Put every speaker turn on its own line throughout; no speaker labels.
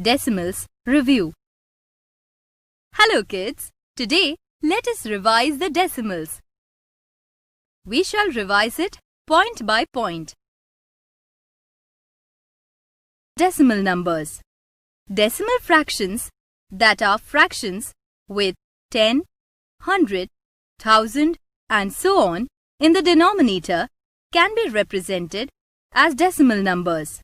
Decimals Review. Hello kids, today let us revise the decimals. We shall revise it point by point. Decimal numbers. Decimal fractions that are fractions with 10, 100, 1000 and so on in the denominator can be represented as decimal numbers.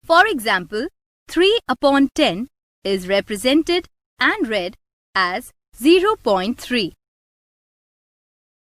For example, 3 upon 10 is represented and read as 0.3.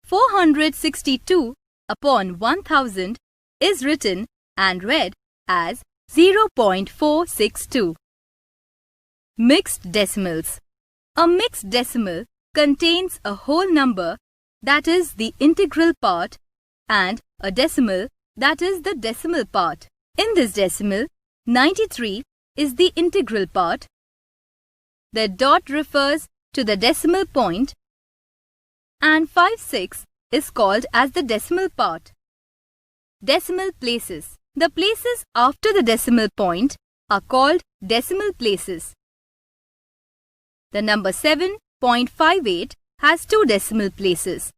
462 upon 1000 is written and read as 0.462. Mixed decimals. A mixed decimal contains a whole number, that is the integral part, and a decimal, that is the decimal part. In this decimal, 93 is the integral part. The dot refers to the decimal point, and 56 is called as the decimal part. Decimal places. The places after the decimal point are called decimal places. The number 7.58 has 2 decimal places.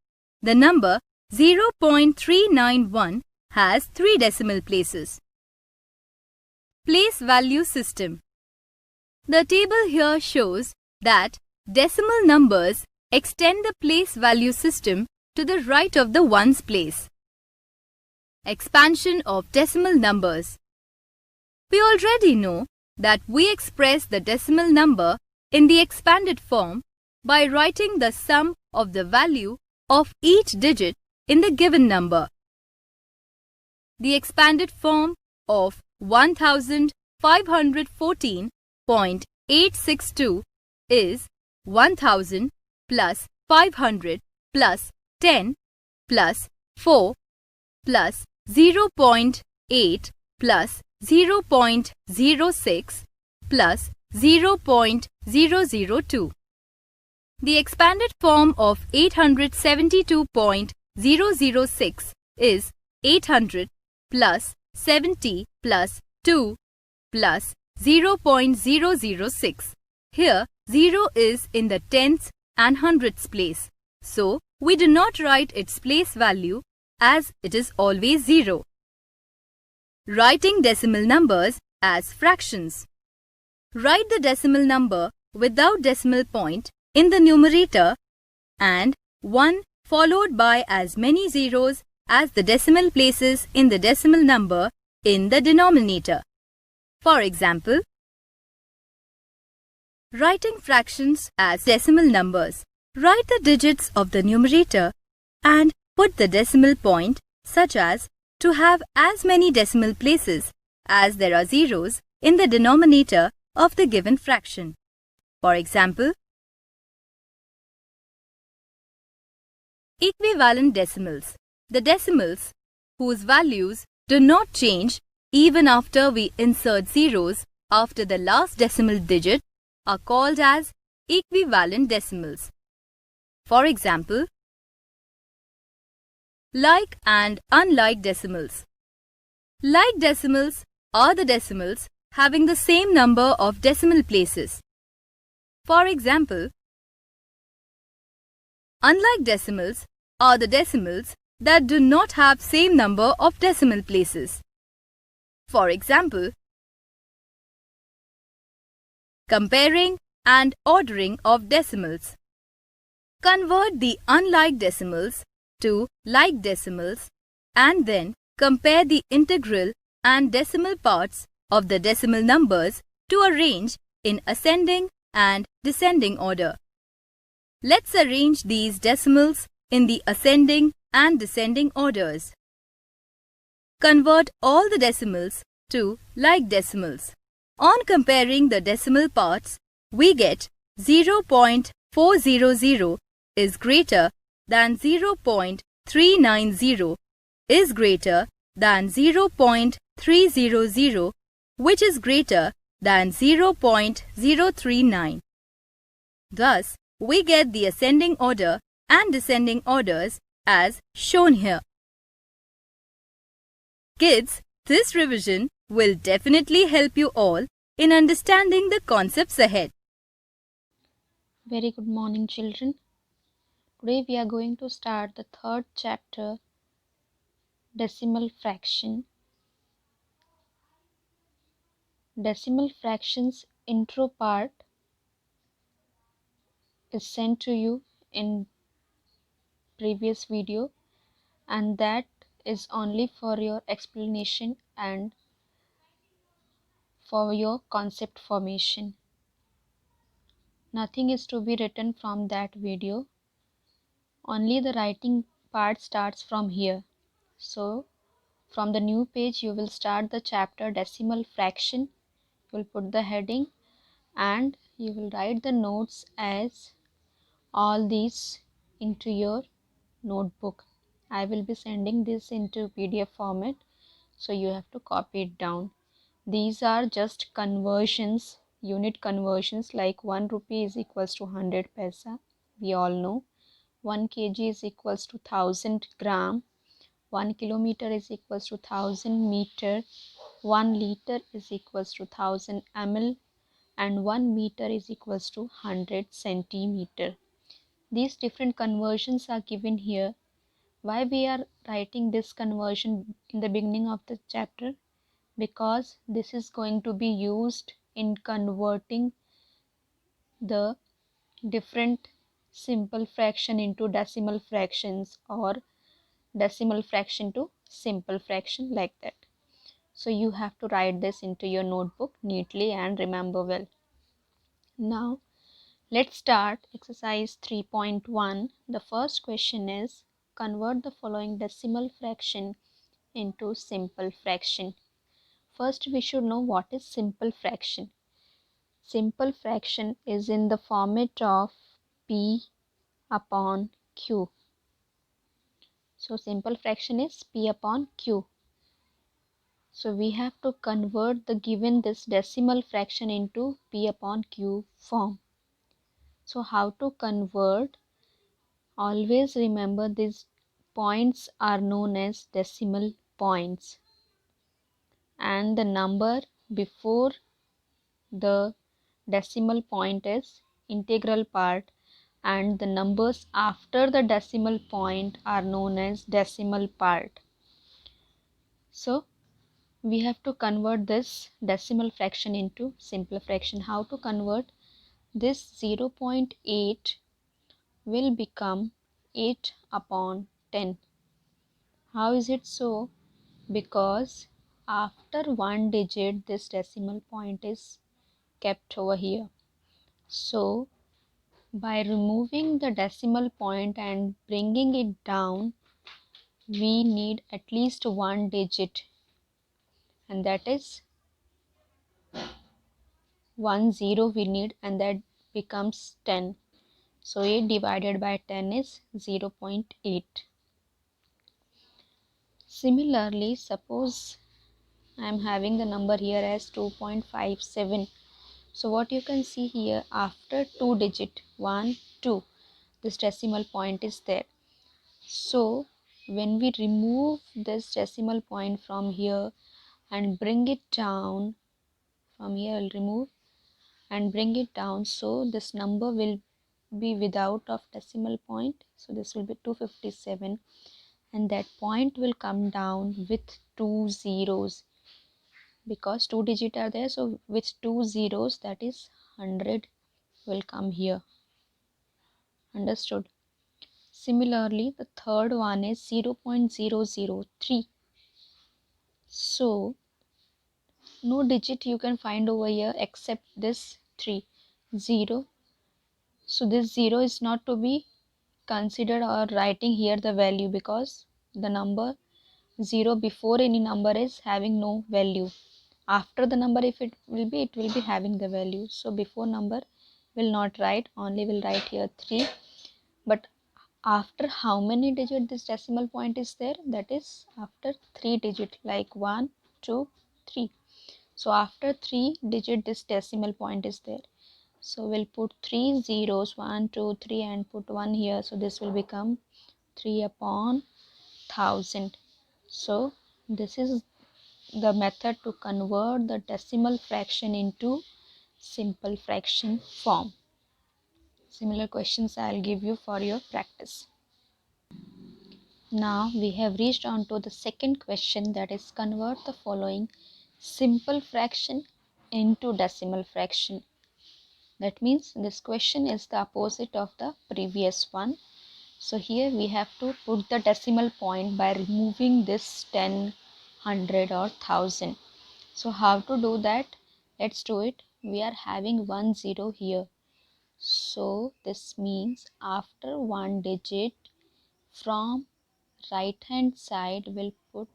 The number 0.391 has 3 decimal places. Place value system. The table here shows that decimal numbers extend the place value system to the right of the ones place. Expansion of decimal numbers. We already know that we express the decimal number in the expanded form by writing the sum of the value of each digit in the given number. The expanded form of 1514.862 is 1000 plus 500 plus 10 plus 4 plus 0.8 plus 0.06 plus 0.002. The expanded form of 872.006 is 800 plus 70 plus 2 plus 0.006. Here 0 is in the tenths and hundredths place, so we do not write its place value as it is always 0. Writing decimal numbers as fractions. Write the decimal number without decimal point in the numerator and 1 followed by as many zeros as the decimal places in the decimal number in the denominator. For example, writing fractions as decimal numbers. Write the digits of the numerator and put the decimal point such as to have as many decimal places as there are zeros in the denominator of the given fraction. For example, equivalent decimals. The decimals whose values do not change even after we insert zeros after the last decimal digit are called as equivalent decimals. For example, like and unlike decimals. Like decimals are the decimals having the same number of decimal places. For example, unlike decimals are the decimals that do not have same number of decimal places. For example, comparing and ordering of decimals. Convert the unlike decimals to like decimals and then compare the integral and decimal parts of the decimal numbers to arrange in ascending and descending order. Let's arrange these decimals in the ascending and descending orders. Convert all the decimals to like decimals. On comparing the decimal parts, we get 0.400 is greater than 0.390 is greater than 0.300, which is greater than 0.039. Thus, we get the ascending order and descending orders as shown here. Kids, this revision will definitely help you all in understanding the concepts ahead.
Very good morning, children. Today we are going to start the third chapter, decimal fraction. Decimal fractions intro part is sent to you in previous video, and that is only for your explanation and for your concept formation. Nothing is to be written from that video. Only the writing part starts from here. So from the new page you will start the chapter decimal fraction. You will put the heading and you will write the notes as all these into your notebook. I will be sending this into PDF format, so you have to copy it down. These are just conversions, unit conversions, like 1 rupee is equals to 100 paisa. We all know 1 kg is equals to 1000 gram, 1 kilometer is equals to 1000 meter, 1 liter is equals to 1000 ml, and 1 meter is equals to 100 centimeter. These different conversions are given here. Why we are writing this conversion in the beginning of the chapter? Because this is going to be used in converting the different simple fraction into decimal fractions, or decimal fraction to simple fraction, like that. So you have to write this into your notebook neatly and remember well. Now let's start exercise 3.1. The first question is, convert the following decimal fraction into simple fraction. First we should know what is simple fraction. Simple fraction is in the format of P upon Q. So simple fraction is P upon Q. So we have to convert the given this decimal fraction into P upon Q form. So how to convert? Always remember these points are known as decimal points, and the number before the decimal point is integral part, and the numbers after the decimal point are known as decimal part. So we have to convert this decimal fraction into simple fraction. How to convert? This 0.8 will become 8 upon 10. How is it so? Because after one digit this decimal point is kept over here. So by removing the decimal point and bringing it down, we need at least one digit, and that is 10 we need, and that becomes 10. So 8 divided by 10 is 0.8. Similarly, suppose I am having the number here as 2.57. So what you can see here, after 2 digit 1 2, this decimal point is there. So when we remove this decimal point from here and bring it down, from here I'll remove and bring it down, so this number will be without of decimal point. So this will be 257, and that point will come down with 2 zeros, because 2 digits are there. So with 2 zeros, that is 100 will come here. Understood? Similarly, the third one is 0.003. So no digit you can find over here except this 3, 0. So this 0 is not to be considered or writing here the value, because the number 0 before any number is having no value. After the number, if it will be having the value. So before number will not write, only will write here 3. But after how many digit this decimal point is there? That is after 3 digit, like 1 2 3. So after 3 digit this decimal point is there. So we'll put 3 zeros, 1 2 3, and put 1 here. So this will become 3 upon 1000. So this is the method to convert the decimal fraction into simple fraction form. Similar questions I'll give you for your practice. Now we have reached on to the second question, that is convert the following simple fraction into decimal fraction. That means this question is the opposite of the previous one. So here we have to put the decimal point by removing this 10, 100 or 1000. So how to do that? Let's do it. We are having 10 here. So this means after one digit from right hand side we'll put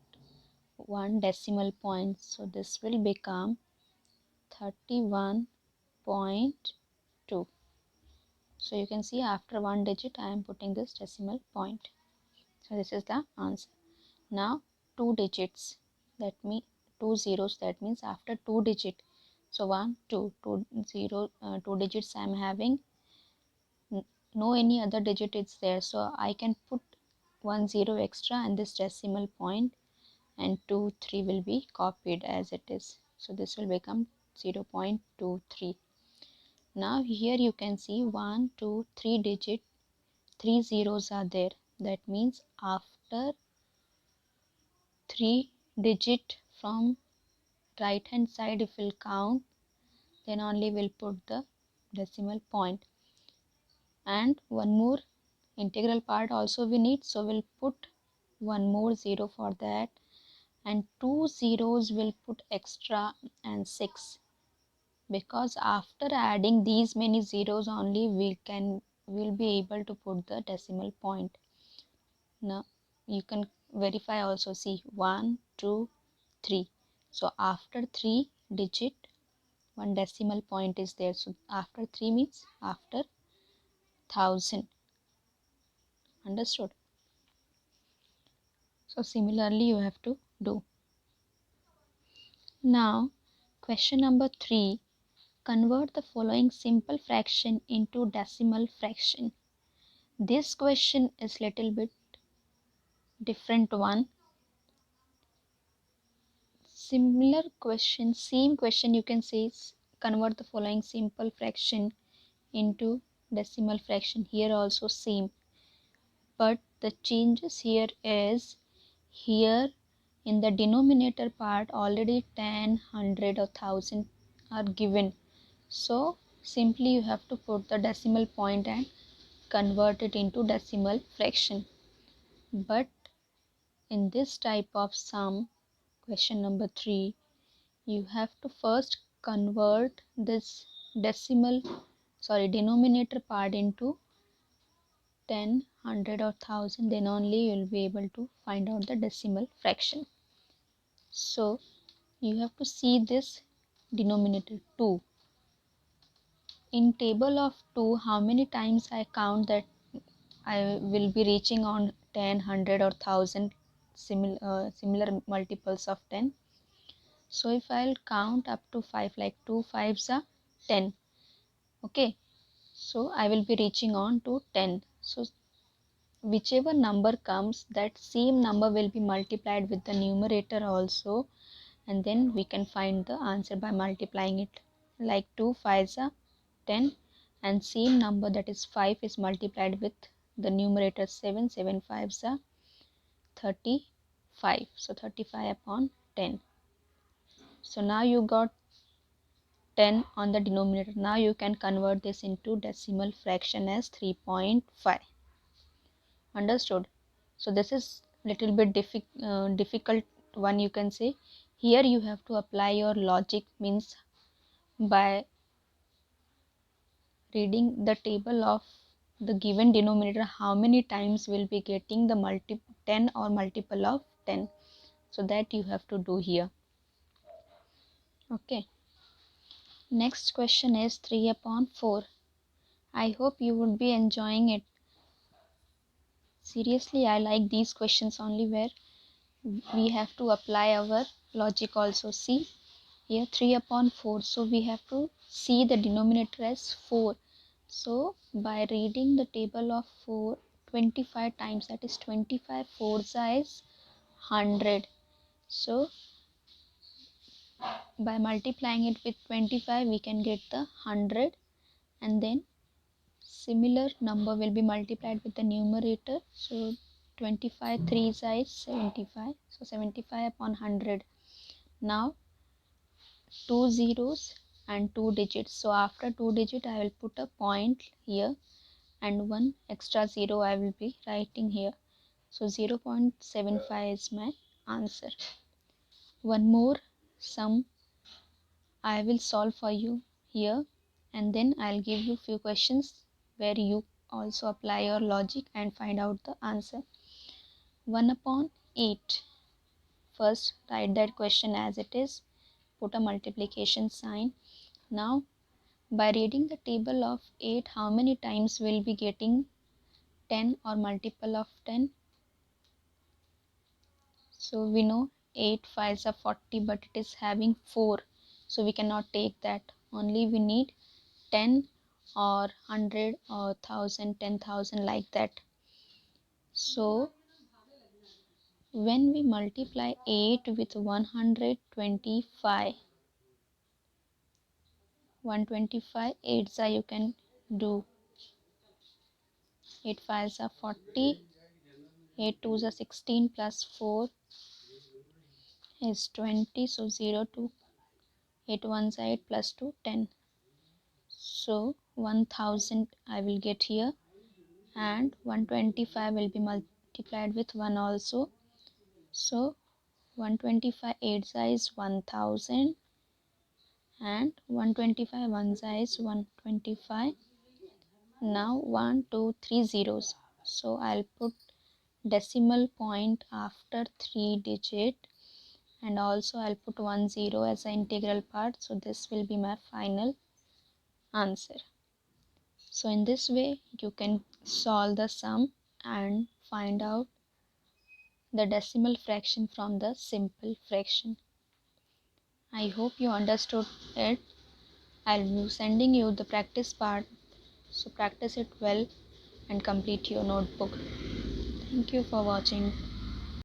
one decimal point. So this will become 31.2. So you can see after one digit I am putting this decimal point. So this is the answer. Now two digits, that means two zeros, that means after two digit. So 1, 2, 2 digits I am having. No any other digit is there, so I can put 10 extra and this decimal point, and 2, 3 will be copied as it is. So this will become 0.23. Now here you can see 1, 2, 3 digit, 3 zeros are there. That means after 3 digit from right hand side if we'll count, then only we'll put the decimal point. And one more integral part also we need, so we'll put one more zero for that, and two zeros will put extra and 6, because after adding these many zeros only we'll be able to put the decimal point. Now you can verify also, see 1, 2, 3. So after 3 digit one decimal point is there. So after 3 means after 1000. Understood? So similarly you have to do. Now question number 3, convert the following simple fraction into decimal fraction. This question is little bit different one. Similar question, same question you can say, convert the following simple fraction into decimal fraction. Here also same, but the changes here is, here in the denominator part already 10, 100 or 1000 are given. So simply you have to put the decimal point and convert it into decimal fraction. But in this type of sum, question number 3, you have to first convert this denominator part into 10, 100 or 1000, then only you will be able to find out the decimal fraction. So you have to see this denominator 2. In table of 2, how many times I count that I will be reaching on 10, 100 or 1000 similar multiples of 10. So if I'll count up to 5, like 2 5s are 10. Okay, so I will be reaching on to 10. So whichever number comes, that same number will be multiplied with the numerator also, and then we can find the answer by multiplying it. Like 2 5s are 10, and same number, that is 5, is multiplied with the numerator 7, 7 5s are 35. So 35 upon 10. So now you got 10 on the denominator. Now you can convert this into decimal fraction as 3.5. Understood? So this is little bit difficult one, you can say. Here you have to apply your logic, means by reading the table of the given denominator, how many times will be getting the 10 or multiple of 10. So that you have to do here. Okay. Next question is 3 upon 4. I hope you would be enjoying it. Seriously, I like these questions only where we have to apply our logic also. See here 3 upon 4. So we have to see the denominator as 4. So by reading the table of 4 25 times, that is 25 4s is 100. So by multiplying it with 25 we can get the 100, and then similar number will be multiplied with the numerator. So 25 3 is 75, so 75 upon 100. Now two zeros and two digits, so after two digit I will put a point here and one extra zero I will be writing here. So 0.75 is my answer. One more sum I will solve for you here, and then I'll give you few questions where you also apply your logic and find out the answer. 1 upon 8. First write that question as it is, put a multiplication sign. Now by reading the table of 8, how many times will be getting 10 or multiple of 10? So we know 8 5s are 40, but it is having 4, so we cannot take that. Only we need 10 or 100 or 1000, 10,000, like that. So when we multiply 8 with 125, 8s are you can do 8 5s are 40, 8 2s are 16 plus 4 is 20, so 0 to 8 1s are 8 plus 2 10. So 1000 I will get here, and 125 will be multiplied with 1 also. So 125 8 is 1000, and 125 1 is 125. Now 1 2 3 zeros, so I'll put decimal point after 3 digit, and also I'll put 1 0 as an integral part, so this will be my final answer. So in this way you can solve the sum and find out the decimal fraction from the simple fraction. I hope you understood it. I'll be sending you the practice part, so practice it well and complete your notebook. Thank you for watching.